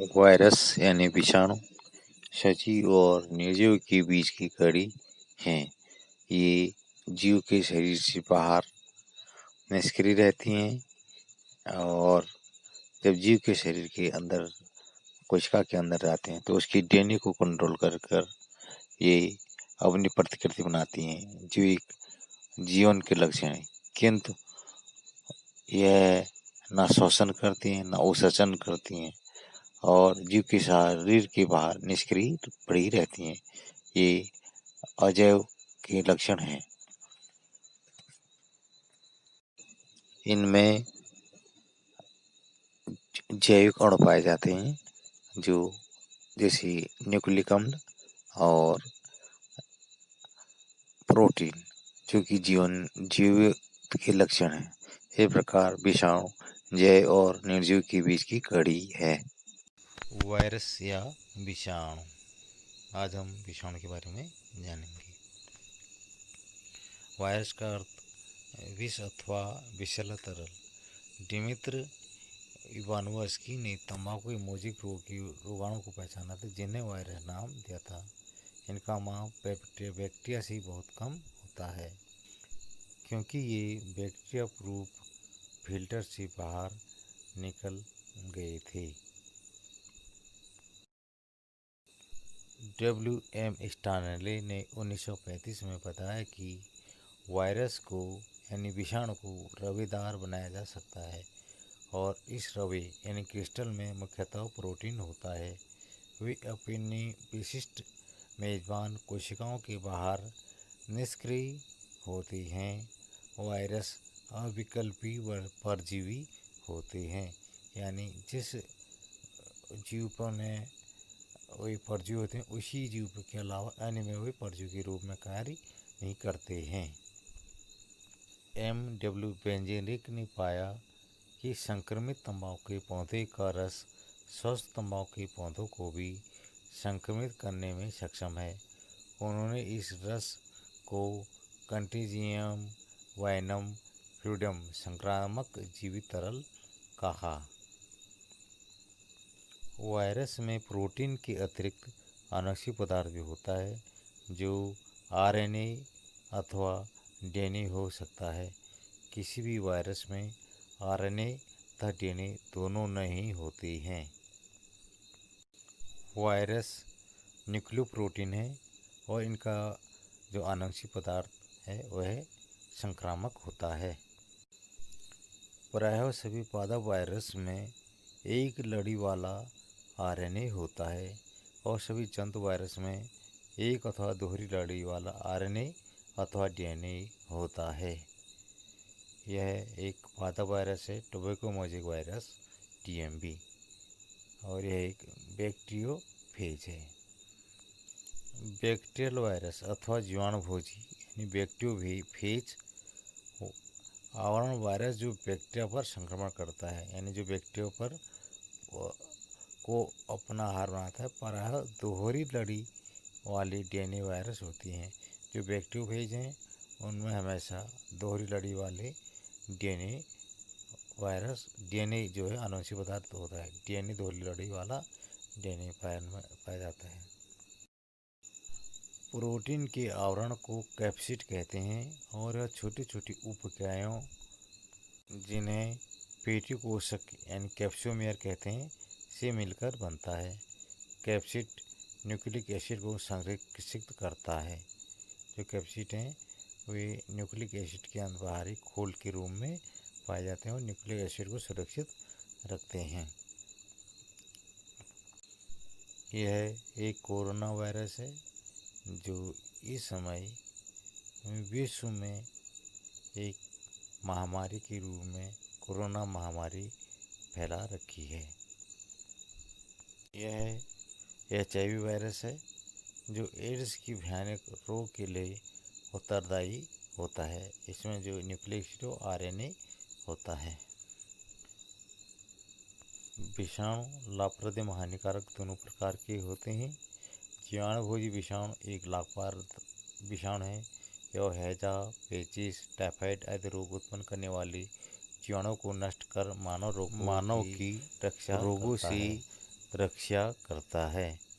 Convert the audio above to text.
Virus यानी विषाणु सजीव और निर्जीव के बीच की कड़ी हैं। ये जीव के शरीर से बाहर निष्क्रिय रहती हैं और जब जीव के शरीर के अंदर कोशिका के अंदर जाते हैं तो उसकी डीएनए को कंट्रोल कर कर ये अपनी प्रतिकृति बनाती हैं, जो एक जीवन के लक्षण है। किंतु यह ना शोषण करती हैं, ना उत्सर्जन करती हैं और जीव के शरीर के बाहर निष्क्रिय पड़ी रहती हैं। ये अजैव के लक्षण हैं। इनमें जैविक अणु पाए जाते हैं, जो जैसे न्यूक्लिक अम्ल और प्रोटीन, जो कि जीव के लक्षण हैं। इस प्रकार विषाणु जैव और निर्जीव के बीच की कड़ी है। वायरस या विषाणु, आज हम विषाणु के बारे में जानेंगे। वायरस का अर्थ विष अथवा विषैला तरल। डिमित्र इवानोव्स्की ने तंबाकू मोजिक रोगाणु को पहचाना था, जिन्हें वायरस नाम दिया था। इनका माप बैक्टीरिया से बहुत कम होता है, क्योंकि ये बैक्टीरिया प्रूफ फिल्टर से बाहर निकल गए थे। W.M. स्टानले ने 1935 में बताया कि वायरस को यानी विषाणु को रवेदार बनाया जा सकता है और इस रवे यानी क्रिस्टल में मुख्यतः प्रोटीन होता है। वे अपनी विशिष्ट मेजबान कोशिकाओं के बाहर निष्क्रिय होते हैं। वायरस अविकल्पी परजीवी होते हैं, यानी जिस जीव पर वे परजीवी होते हैं उसी जीव के अलावा अन्य में वे परजीवी के रूप में कार्य नहीं करते हैं। M.W. बेंजेरिक ने पाया कि संक्रमित तंबाकू के पौधे का रस स्वस्थ तंबाकू के पौधों को भी संक्रमित करने में सक्षम है। उन्होंने इस रस को कंटेजियम वाइनम फ्लूइडम संक्रामक जीवित तरल कहा। वायरस में प्रोटीन के अतिरिक्त अनुवांशिक पदार्थ भी होता है, जो RNA अथवा DNA हो सकता है। किसी भी वायरस में RNA तथा DNA दोनों नहीं होते हैं। वायरस न्यूक्लियोप्रोटीन है और इनका जो अनुवांशिक पदार्थ है वह संक्रामक होता है। प्रायः सभी पादप वायरस में एक लड़ी वाला RNA होता है और सभी जंतु वायरस में एक अथवा दोहरी लड़ी वाला RNA अथवा DNA होता है। यह एक पादप वायरस है, टोबैको मोज़ेक वायरस TMV, और यह एक बैक्टीरियोफेज है। बैक्टीरियल वायरस अथवा जीवाणुभोजी यानी बैक्टीरियोफेज आवरण वायरस जो बैक्टीरिया पर संक्रमण करता है, यानी जो बैक्टीरिया पर को अपना आहार बनाता है। प्रायः दोहरी लड़ी वाली DNA वायरस होती हैं। जो बैक्टीरियोफेज हैं उनमें हमेशा दोहरी लड़ी वाले DNA वायरस, DNA जो है अनुवांशिक पदार्थ होता है, DNA दोहरी लड़ी वाला DNA पाया जाता है। प्रोटीन के आवरण को कैप्सिड कहते हैं और यह छोटी छोटी उपइकाइयों, जिन्हें पेटीकोशक यानी कैप्सोमेयर कहते हैं, से मिलकर बनता है। कैप्सिड न्यूक्लिक एसिड को संरक्षित करता है। जो कैप्सिड हैं वे न्यूक्लिक एसिड के बाहरी खोल के रूप में पाए जाते हैं और न्यूक्लिक एसिड को सुरक्षित रखते हैं। यह एक कोरोना वायरस है जो इस समय विश्व में एक महामारी के रूप में कोरोना महामारी फैला रखी है। यह HIV वायरस है जो एड्स की भयानक रोग के लिए उत्तरदायी होता है। इसमें जो न्यूक्लिक एसिड RNA होता है। विषाणु लाभप्रद एवं हानिकारक दोनों प्रकार के होते हैं। जीवाणुभोजी विषाणु एक लाभप्रद विषाणु है। यह हैजा, पेचिस, टाइफाइड आदि रोग उत्पन्न करने वाली जीवाणुओं को नष्ट कर मानव की रक्षा रोगों से रक्षा करता है।